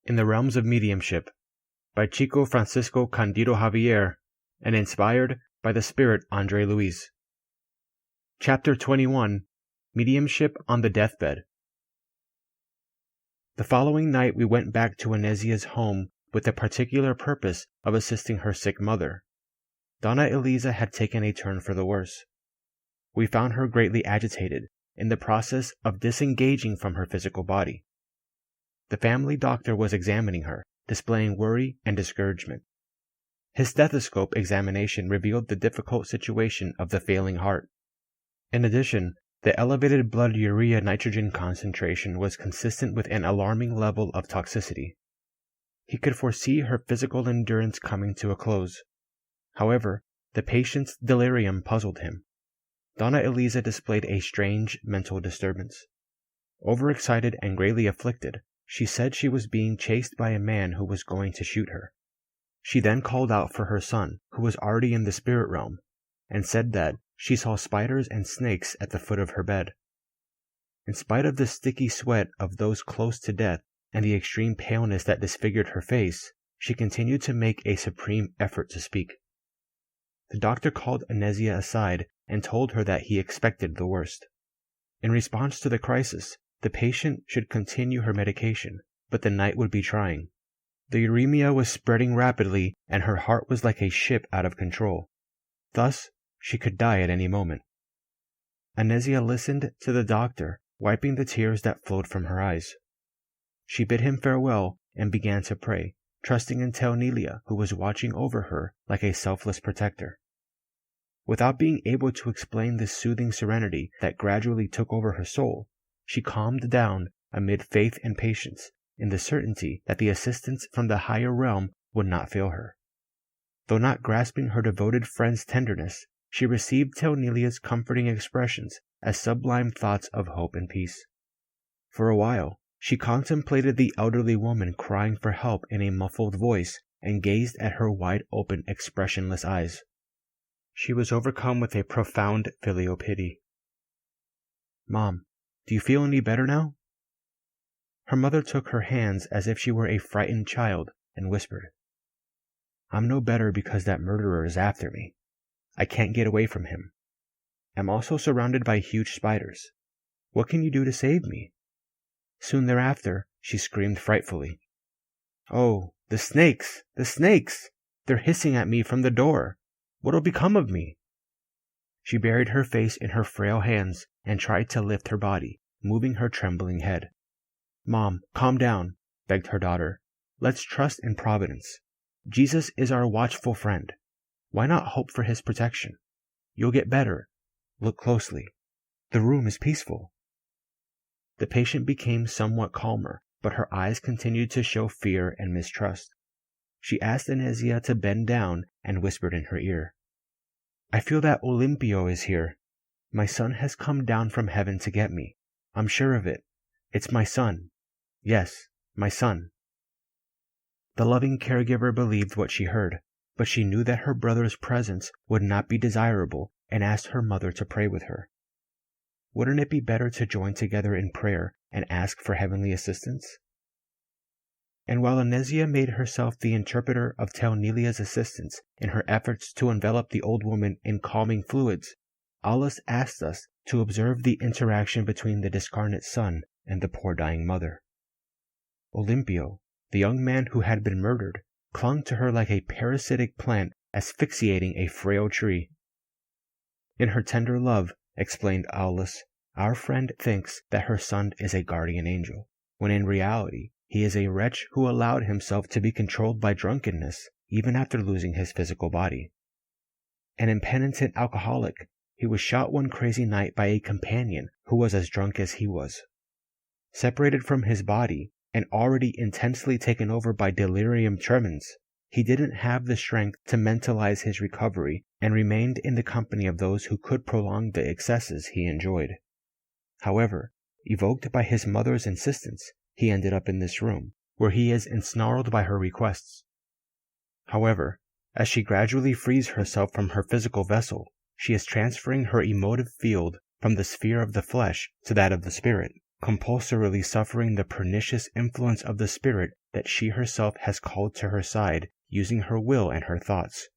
in the Realms of Mediumship by Chico Francisco Candido Xavier and inspired by the spirit Andre Luis. Chapter 21 Mediumship on the Deathbed. The following night we went back to Inezia's home with the particular purpose of assisting her sick mother. Donna Elisa had taken a turn for the worse. We found her greatly agitated, in the process of disengaging from her physical body. The family doctor was examining her, displaying worry and discouragement. His stethoscope examination revealed the difficult situation of the failing heart. In addition, the elevated blood urea nitrogen concentration was consistent with an alarming level of toxicity. He could foresee her physical endurance coming to a close. However, the patient's delirium puzzled him. Donna Elisa displayed a strange mental disturbance. Overexcited and greatly afflicted, she said she was being chased by a man who was going to shoot her. She then called out for her son, who was already in the spirit realm, and said that she saw spiders and snakes at the foot of her bed. In spite of the sticky sweat of those close to death and the extreme paleness that disfigured her face, she continued to make a supreme effort to speak. The doctor called Inezia aside and told her that he expected the worst. In response to the crisis, the patient should continue her medication, but the night would be trying. The uremia was spreading rapidly, and her heart was like a ship out of control. Thus, she could die at any moment. Inezia listened to the doctor, wiping the tears that flowed from her eyes. She bid him farewell and began to pray, trusting in Teonelia, who was watching over her like a selfless protector. Without being able to explain this soothing serenity that gradually took over her soul, she calmed down amid faith and patience, in the certainty that the assistance from the higher realm would not fail her. Though not grasping her devoted friend's tenderness, she received Teonelia's comforting expressions as sublime thoughts of hope and peace. For a while, she contemplated the elderly woman crying for help in a muffled voice and gazed at her wide-open, expressionless eyes. She was overcome with a profound filial pity. "Mom, do you feel any better now?" Her mother took her hands as if she were a frightened child and whispered, "I'm no better because that murderer is after me. I can't get away from him. I'm also surrounded by huge spiders. What can you do to save me?" Soon thereafter, she screamed frightfully, "Oh, the snakes! The snakes! They're hissing at me from the door. What'll become of me?" She buried her face in her frail hands and tried to lift her body, moving her trembling head. "Mom, calm down," begged her daughter. "Let's trust in Providence. Jesus is our watchful friend. Why not hope for his protection? You'll get better. Look closely. The room is peaceful." The patient became somewhat calmer, but her eyes continued to show fear and mistrust. She asked Inezia to bend down and whispered in her ear, "I feel that Olimpio is here. My son has come down from heaven to get me. I'm sure of it. It's my son. Yes, my son." The loving caregiver believed what she heard, but she knew that her brother's presence would not be desirable and asked her mother to pray with her. Wouldn't it be better to join together in prayer and ask for heavenly assistance? And while Inezia made herself the interpreter of Teonelia's assistance in her efforts to envelop the old woman in calming fluids, Alice asked us to observe the interaction between the discarnate son and the poor dying mother. Olimpio, the young man who had been murdered, clung to her like a parasitic plant asphyxiating a frail tree. "In her tender love," explained Alice, "our friend thinks that her son is a guardian angel, when in reality he is a wretch who allowed himself to be controlled by drunkenness even after losing his physical body. An impenitent alcoholic, he was shot one crazy night by a companion who was as drunk as he was. Separated from his body, and already intensely taken over by delirium tremens, he didn't have the strength to mentalize his recovery and remained in the company of those who could prolong the excesses he enjoyed. However, evoked by his mother's insistence, he ended up in this room, where he is ensnarled by her requests. However, as she gradually frees herself from her physical vessel, she is transferring her emotive field from the sphere of the flesh to that of the spirit, compulsorily suffering the pernicious influence of the spirit that she herself has called to her side using her will and her thoughts.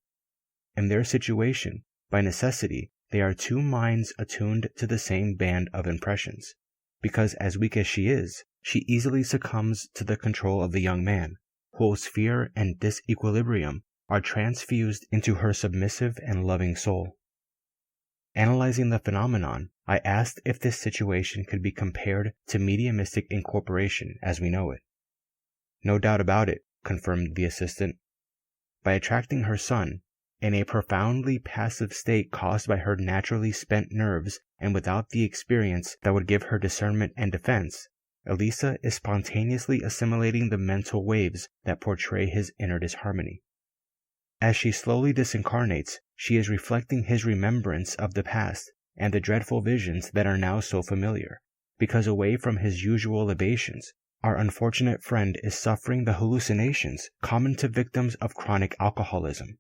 In their situation, by necessity, they are two minds attuned to the same band of impressions, because as weak as she is, she easily succumbs to the control of the young man, whose fear and disequilibrium are transfused into her submissive and loving soul. Analyzing the phenomenon, I asked if this situation could be compared to mediumistic incorporation as we know it. No doubt about it, confirmed the assistant. By attracting her son, in a profoundly passive state caused by her naturally spent nerves and without the experience that would give her discernment and defense, Elisa is spontaneously assimilating the mental waves that portray his inner disharmony. As she slowly disincarnates, she is reflecting his remembrance of the past and the dreadful visions that are now so familiar, because away from his usual libations, our unfortunate friend is suffering the hallucinations common to victims of chronic alcoholism.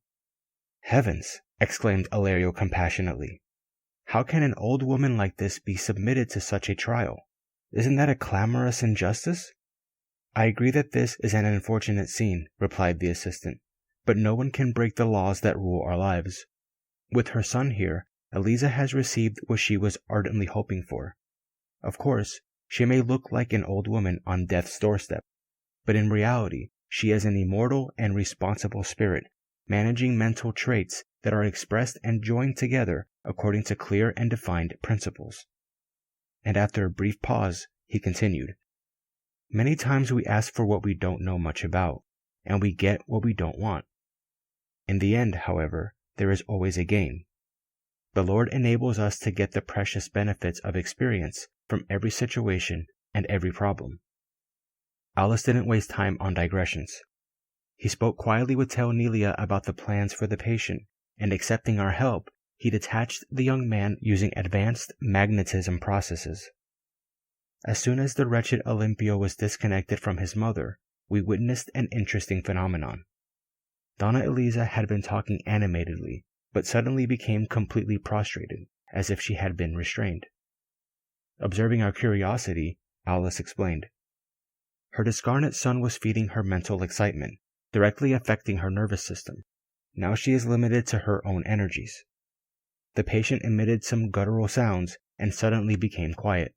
Heavens! Exclaimed Alario compassionately. How can an old woman like this be submitted to such a trial? Isn't that a clamorous injustice? I agree that this is an unfortunate scene, replied the assistant, but no one can break the laws that rule our lives. With her son here, Elisa has received what she was ardently hoping for. Of course, she may look like an old woman on death's doorstep, but in reality, she is an immortal and responsible spirit, managing mental traits that are expressed and joined together according to clear and defined principles. And after a brief pause, he continued, Many times we ask for what we don't know much about, and we get what we don't want. In the end, however, there is always a gain. The Lord enables us to get the precious benefits of experience from every situation and every problem. Alice didn't waste time on digressions. He spoke quietly with Teonelia about the plans for the patient, and accepting our help, he detached the young man using advanced magnetism processes. As soon as the wretched Olimpio was disconnected from his mother, we witnessed an interesting phenomenon. Donna Elisa had been talking animatedly, but suddenly became completely prostrated, as if she had been restrained. Observing our curiosity, Alice explained. Her discarnate son was feeding her mental excitement, directly affecting her nervous system. Now she is limited to her own energies. The patient emitted some guttural sounds and suddenly became quiet.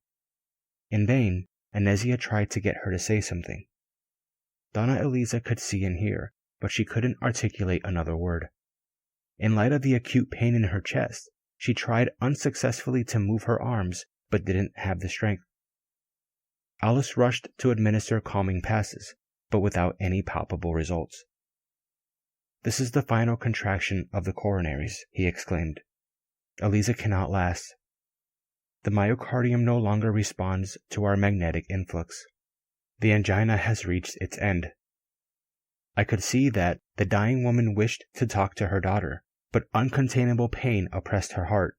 In vain, Anesia tried to get her to say something. Donna Elisa could see and hear, but she couldn't articulate another word. In light of the acute pain in her chest, she tried unsuccessfully to move her arms, but didn't have the strength. Alice rushed to administer calming passes, but without any palpable results. This is the final contraction of the coronaries, he exclaimed. Elisa cannot last. The myocardium no longer responds to our magnetic influx. The angina has reached its end. I could see that the dying woman wished to talk to her daughter, but uncontainable pain oppressed her heart.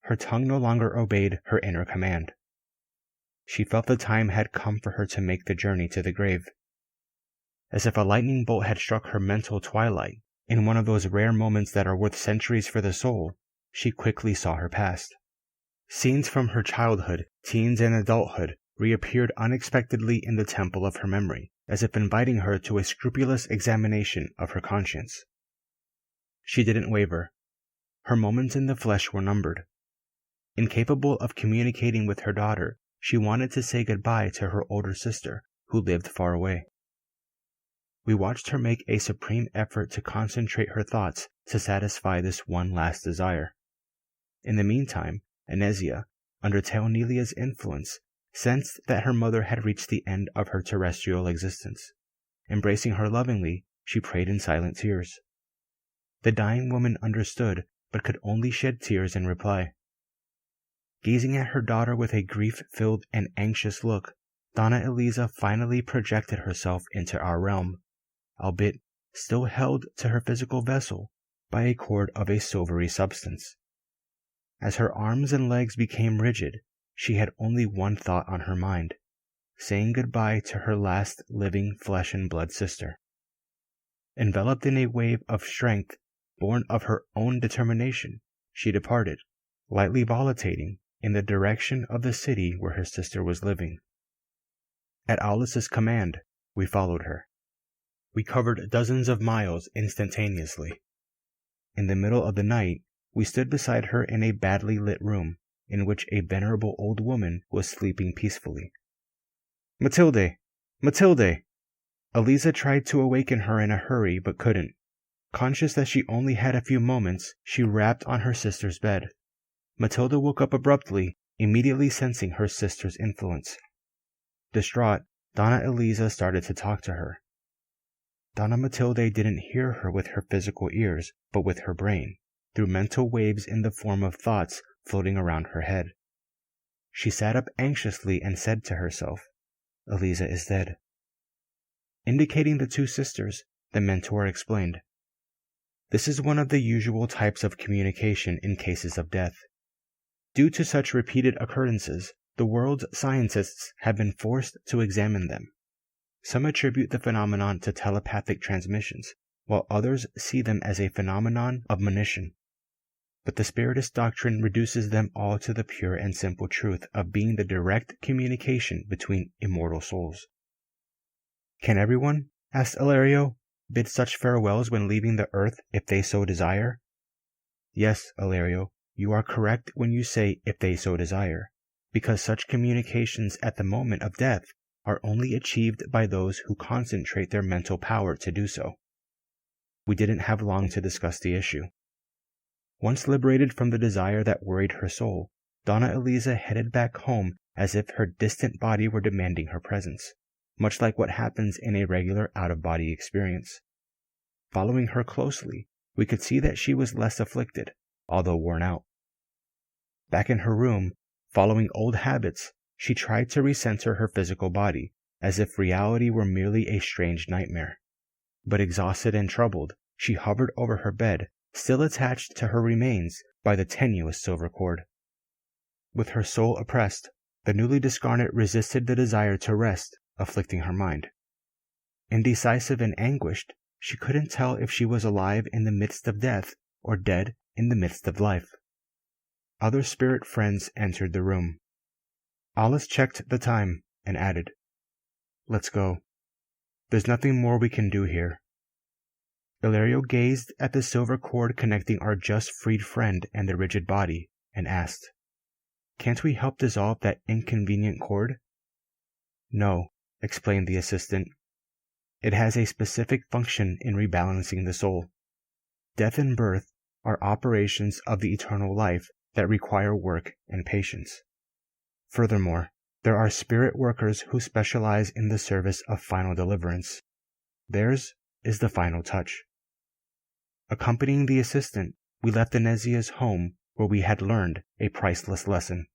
Her tongue no longer obeyed her inner command. She felt the time had come for her to make the journey to the grave. As if a lightning bolt had struck her mental twilight, in one of those rare moments that are worth centuries for the soul, she quickly saw her past. Scenes from her childhood, teens, and adulthood reappeared unexpectedly in the temple of her memory, as if inviting her to a scrupulous examination of her conscience. She didn't waver. Her moments in the flesh were numbered. Incapable of communicating with her daughter, she wanted to say goodbye to her older sister, who lived far away. We watched her make a supreme effort to concentrate her thoughts to satisfy this one last desire. In the meantime, Anesia, under Teonelia's influence, sensed that her mother had reached the end of her terrestrial existence. Embracing her lovingly, she prayed in silent tears. The dying woman understood, but could only shed tears in reply. Gazing at her daughter with a grief-filled and anxious look, Donna Elisa finally projected herself into our realm, albeit still held to her physical vessel by a cord of a silvery substance. As her arms and legs became rigid, she had only one thought on her mind, saying goodbye to her last living flesh and blood sister. Enveloped in a wave of strength born of her own determination, she departed, lightly volatiling in the direction of the city where her sister was living. At Alice's command, we followed her. We covered dozens of miles instantaneously. In the middle of the night, we stood beside her in a badly lit room, in which a venerable old woman was sleeping peacefully. "Matilde! Matilde!" Eliza tried to awaken her in a hurry, but couldn't. Conscious that she only had a few moments, she rapped on her sister's bed. Matilda woke up abruptly, immediately sensing her sister's influence. Distraught, Donna Eliza started to talk to her. Donna Matilde didn't hear her with her physical ears, but with her brain, through mental waves in the form of thoughts floating around her head. She sat up anxiously and said to herself, "Eliza is dead." Indicating the two sisters, the mentor explained, "This is one of the usual types of communication in cases of death. Due to such repeated occurrences, the world's scientists have been forced to examine them. Some attribute the phenomenon to telepathic transmissions, while others see them as a phenomenon of monition. But the Spiritist doctrine reduces them all to the pure and simple truth of being the direct communication between immortal souls." "Can everyone," asked Ilario, "bid such farewells when leaving the earth if they so desire?" "Yes, Ilario, you are correct when you say if they so desire, because such communications at the moment of death are only achieved by those who concentrate their mental power to do so." We didn't have long to discuss the issue. Once liberated from the desire that worried her soul, Donna Eliza headed back home as if her distant body were demanding her presence, much like what happens in a regular out-of-body experience. Following her closely, we could see that she was less afflicted, although worn out. Back in her room, following old habits, she tried to recenter her physical body, as if reality were merely a strange nightmare. But exhausted and troubled, she hovered over her bed, still attached to her remains by the tenuous silver cord. With her soul oppressed, the newly discarnate resisted the desire to rest, afflicting her mind. Indecisive and anguished, she couldn't tell if she was alive in the midst of death or dead in the midst of life. Other spirit friends entered the room. Alice checked the time and added, "Let's go. There's nothing more we can do here." Ilario gazed at the silver cord connecting our just freed friend and the rigid body, and asked, "Can't we help dissolve that inconvenient cord?" "No," explained the assistant. "It has a specific function in rebalancing the soul. Death and birth are operations of the eternal life that require work and patience. Furthermore, there are spirit workers who specialize in the service of final deliverance. Theirs is the final touch." Accompanying the assistant, we left Inezia's home where we had learned a priceless lesson.